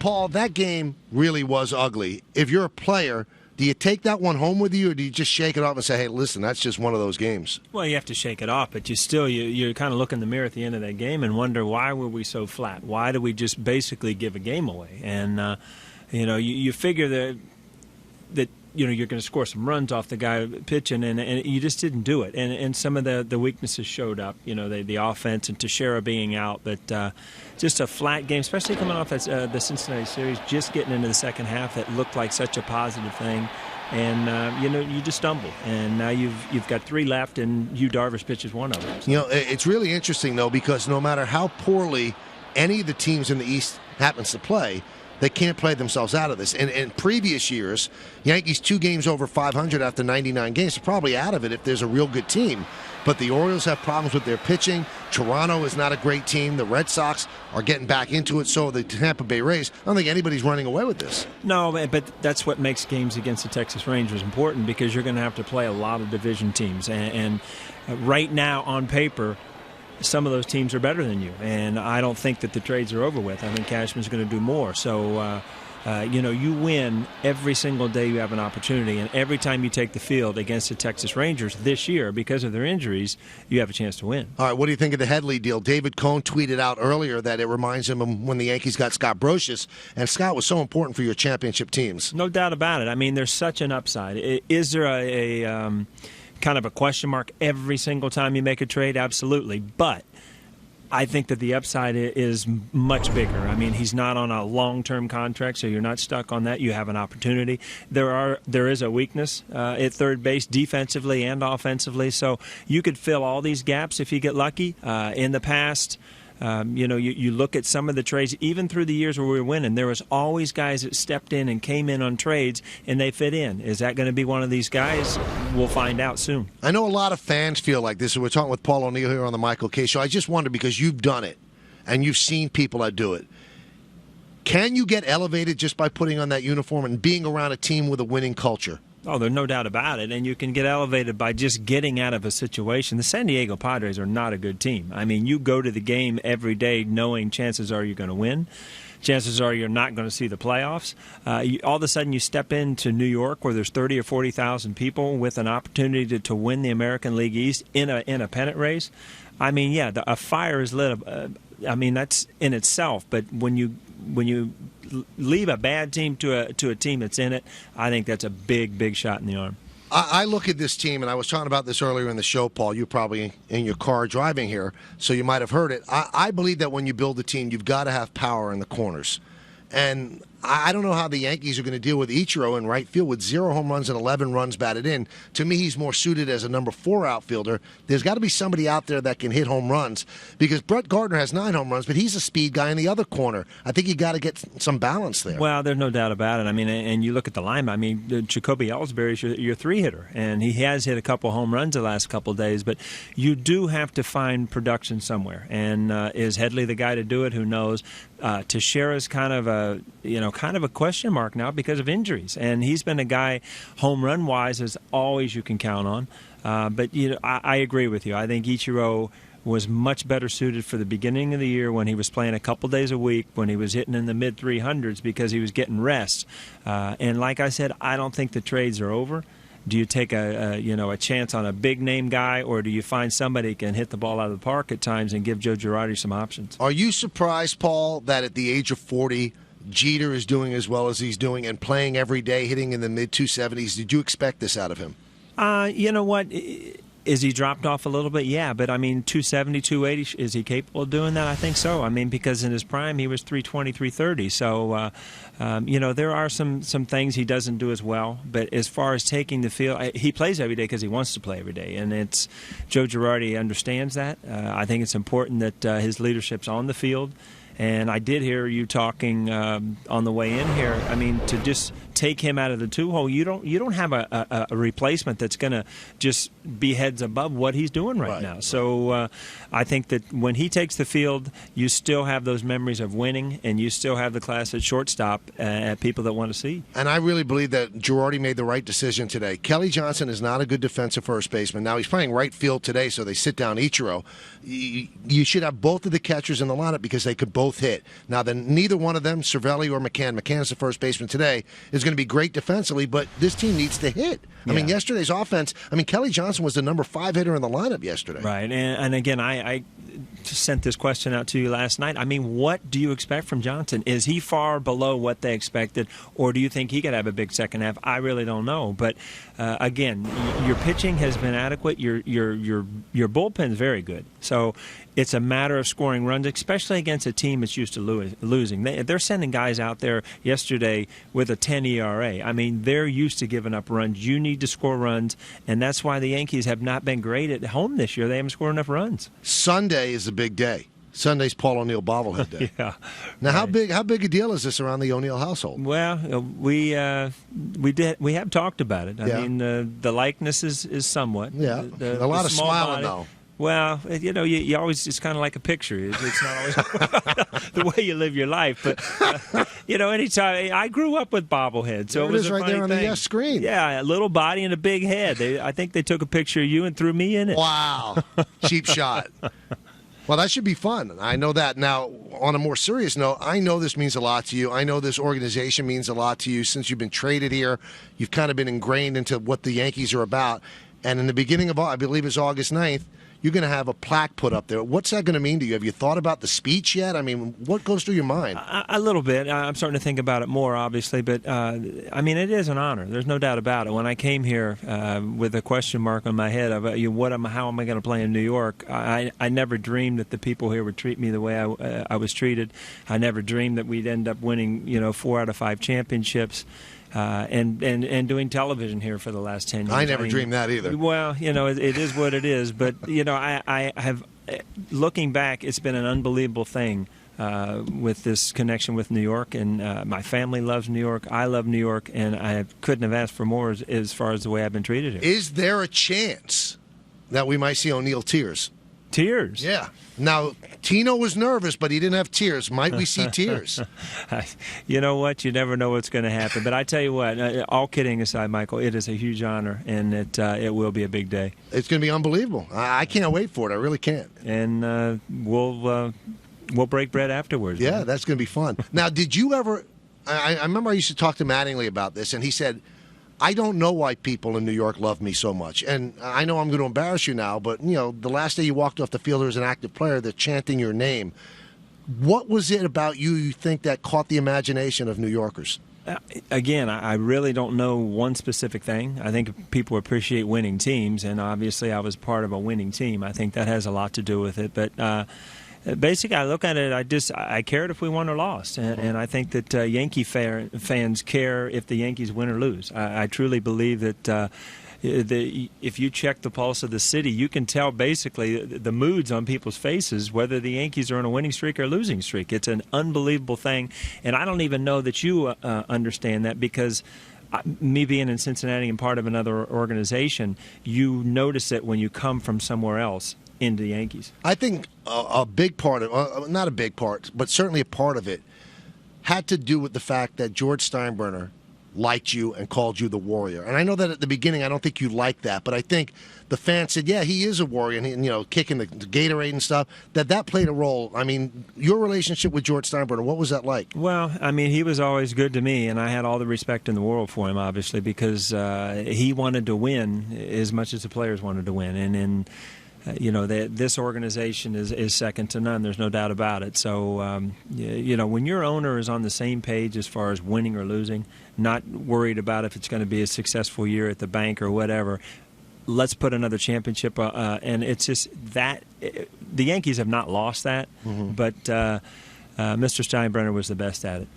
Paul, that game really was ugly. If you're a player, do you take that one home with you, or do you just shake it off and say, hey, listen, that's just one of those games? Well, you have to shake it off, but you kind of look in the mirror at the end of that game and wonder, why were we so flat? Why did we just basically give a game away? And, you figure that you're going to score some runs off the guy pitching, and you just didn't do it. And some of the weaknesses showed up, the offense and Teixeira being out. But just a flat game, especially coming off the Cincinnati series, just getting into the second half that looked like such a positive thing. And, you just stumbled. And now you've got 3 left, and Yu Darvish pitches one of them. So. It's really interesting, though, because no matter how poorly any of the teams in the East happens to play, they can't play themselves out of this. And in previous years, Yankees 2 games over 500 after 99 games are probably out of it if there's a real good team. But the Orioles have problems with their pitching. Toronto is not a great team. The Red Sox are getting back into it. So the Tampa Bay Rays, I don't think anybody's running away with this. No, but that's what makes games against the Texas Rangers important, because you're going to have to play a lot of division teams. And right now, on paper, some of those teams are better than you, and I don't think that the trades are over with. I think Cashman's going to do more. So, you win every single day you have an opportunity, and every time you take the field against the Texas Rangers this year, because of their injuries, you have a chance to win. All right, what do you think of the Headley deal? David Cohn tweeted out earlier that it reminds him of when the Yankees got Scott Brosius, and Scott was so important for your championship teams. No doubt about it. I mean, there's such an upside. Is there a kind of a question mark every single time you make a trade? Absolutely. But I think that the upside is much bigger. I mean, he's not on a long-term contract, so you're not stuck on that. You have an opportunity. There is a weakness at third base defensively and offensively, so you could fill all these gaps if you get lucky. In the past, you look at some of the trades, even through the years where we were winning, there was always guys that stepped in and came in on trades, and they fit in. Is that going to be one of these guys? We'll find out soon. I know a lot of fans feel like this. We're talking with Paul O'Neill here on the Michael Kay Show. I just wonder, because you've done it, and you've seen people that do it, can you get elevated just by putting on that uniform and being around a team with a winning culture? Oh, there's no doubt about it, and you can get elevated by just getting out of a situation. The San Diego Padres are not a good team. I mean, you go to the game every day knowing chances are you're going to win. Chances are you're not going to see the playoffs. All of a sudden you step into New York where there's 30 or 40,000 people with an opportunity to win the American League East in a pennant race. I mean, yeah, a fire is lit. I mean, that's in itself, but when you leave a bad team to a team that's in it, I think that's a big shot in the arm. I look at this team, and I was talking about this earlier in the show, Paul. You're probably in your car driving here, so you might have heard it. I believe that when you build a team, you've got to have power in the corners. And I don't know how the Yankees are going to deal with Ichiro in right field with 0 home runs and 11 runs batted in. To me, he's more suited as a number 4 outfielder. There's got to be somebody out there that can hit home runs, because Brett Gardner has 9 home runs, but he's a speed guy in the other corner. I think you got to get some balance there. Well, there's no doubt about it. I mean, and you look at the line. I mean, Jacoby Ellsbury is your 3-hitter, and he has hit a couple home runs the last couple of days. But you do have to find production somewhere. And is Headley the guy to do it? Who knows? Teixeira's kind of a question mark now because of injuries, and he's been a guy home run wise as always you can count on. But I agree with you. I think Ichiro was much better suited for the beginning of the year when he was playing a couple days a week, when he was hitting in the mid 300s, because he was getting rest. And like I said, I don't think the trades are over. Do you take a chance on a big name guy, or do you find somebody who can hit the ball out of the park at times and give Joe Girardi some options? Are you surprised, Paul, that at the age of 40, Jeter is doing as well as he's doing and playing every day, hitting in the mid 270s? Did you expect this out of him? You know what? Is he dropped off a little bit? Yeah, but I mean, 270, 280, is he capable of doing that? I think so. I mean, because in his prime, he was 320, 330. So, there are some things he doesn't do as well. But as far as taking the field, he plays every day because he wants to play every day. And it's Joe Girardi understands that. I think it's important that his leadership's on the field. And I did hear you talking on the way in here. I mean, to just take him out of the 2-hole, you don't have a replacement that's going to just be heads above what he's doing right now. So I think that when he takes the field, you still have those memories of winning, and you still have the class at shortstop at people that want to see. And I really believe that Girardi made the right decision today. Kelly Johnson is not a good defensive first baseman. Now, he's playing right field today, so they sit down Ichiro. You should have both of the catchers in the lineup because they could both both hit. Now, then neither one of them, Cervelli or McCann's the first baseman today, is going to be great defensively, but this team needs to hit. I mean, yesterday's offense, Kelly Johnson was the number 5 hitter in the lineup yesterday. Right, and again, I sent this question out to you last night. I mean, what do you expect from Johnson? Is he far below what they expected, or do you think he could have a big second half? I really don't know. But again, your pitching has been adequate. Your bullpen's very good. So it's a matter of scoring runs, especially against a team that's used to losing. They're sending guys out there yesterday with a 10 ERA. I mean, they're used to giving up runs. You need to score runs, and that's why the Yankees have not been great at home this year. They haven't scored enough runs. Sunday is a big day. Sunday's Paul O'Neill bobblehead day. Yeah. Now, how big a deal is this around the O'Neill household? Well, we have talked about it. I mean, the likeness is somewhat. Yeah, a lot of smiling though. Well, you always, it's kind of like a picture. It's not always the way you live your life. But, anytime, I grew up with bobblehead. So it was right there on the screen. Yeah, a little body and a big head. I think they took a picture of you and threw me in it. Wow. Cheap shot. Well, that should be fun. I know that. Now, on a more serious note, I know this means a lot to you. I know this organization means a lot to you. Since you've been traded here, you've kind of been ingrained into what the Yankees are about. And in the beginning of, I believe it's August 9th, you're going to have a plaque put up there. What's that going to mean to you? Have you thought about the speech yet? I mean, what goes through your mind? A little bit. I'm starting to think about it more, obviously. But, it is an honor. There's no doubt about it. When I came here with a question mark on my head of how am I going to play in New York, I never dreamed that the people here would treat me the way I was treated. I never dreamed that we'd end up winning, 4 out of 5 championships. And doing television here for the last 10 years. I never dreamed that either. Well, it is what it is. But, I have, looking back, it's been an unbelievable thing with this connection with New York. And my family loves New York. I love New York. And I couldn't have asked for more as far as the way I've been treated here. Is there a chance that we might see O'Neill tears? Tears? Yeah. Now, Tino was nervous, but he didn't have tears. Might we see tears? You know what? You never know what's going to happen. But I tell you what, all kidding aside, Michael, it is a huge honor, and it will be a big day. It's going to be unbelievable. I can't wait for it. I really can't. And we'll break bread afterwards. Yeah, man. that's going to be fun. Now, did you ever – I remember I used to talk to Mattingly about this, and he said – I don't know why people in New York love me so much. And I know I'm going to embarrass you now, but, the last day you walked off the field as an active player, they're chanting your name. What was it about you think that caught the imagination of New Yorkers? Again, I really don't know one specific thing. I think people appreciate winning teams, and obviously I was part of a winning team. I think that has a lot to do with it. But basically, I look at it, I cared if we won or lost. And I think that Yankee fans care if the Yankees win or lose. I truly believe that if you check the pulse of the city, you can tell basically the moods on people's faces, whether the Yankees are on a winning streak or a losing streak. It's an unbelievable thing. And I don't even know that you understand that because me being in Cincinnati and part of another organization, you notice it when you come from somewhere else into the Yankees. I think a big part of not a big part, but certainly a part of it had to do with the fact that George Steinbrenner liked you and called you the Warrior. And I know that at the beginning I don't think you liked that, but I think the fans said, yeah, he is a Warrior, and kicking the Gatorade and stuff, that played a role. I mean, your relationship with George Steinbrenner, what was that like? Well, he was always good to me, and I had all the respect in the world for him, obviously, because he wanted to win as much as the players wanted to win. And this organization is second to none. There's no doubt about it. So, when your owner is on the same page as far as winning or losing, not worried about if it's going to be a successful year at the bank or whatever, let's put another championship. And it's just that the Yankees have not lost that, but Mr. Steinbrenner was the best at it.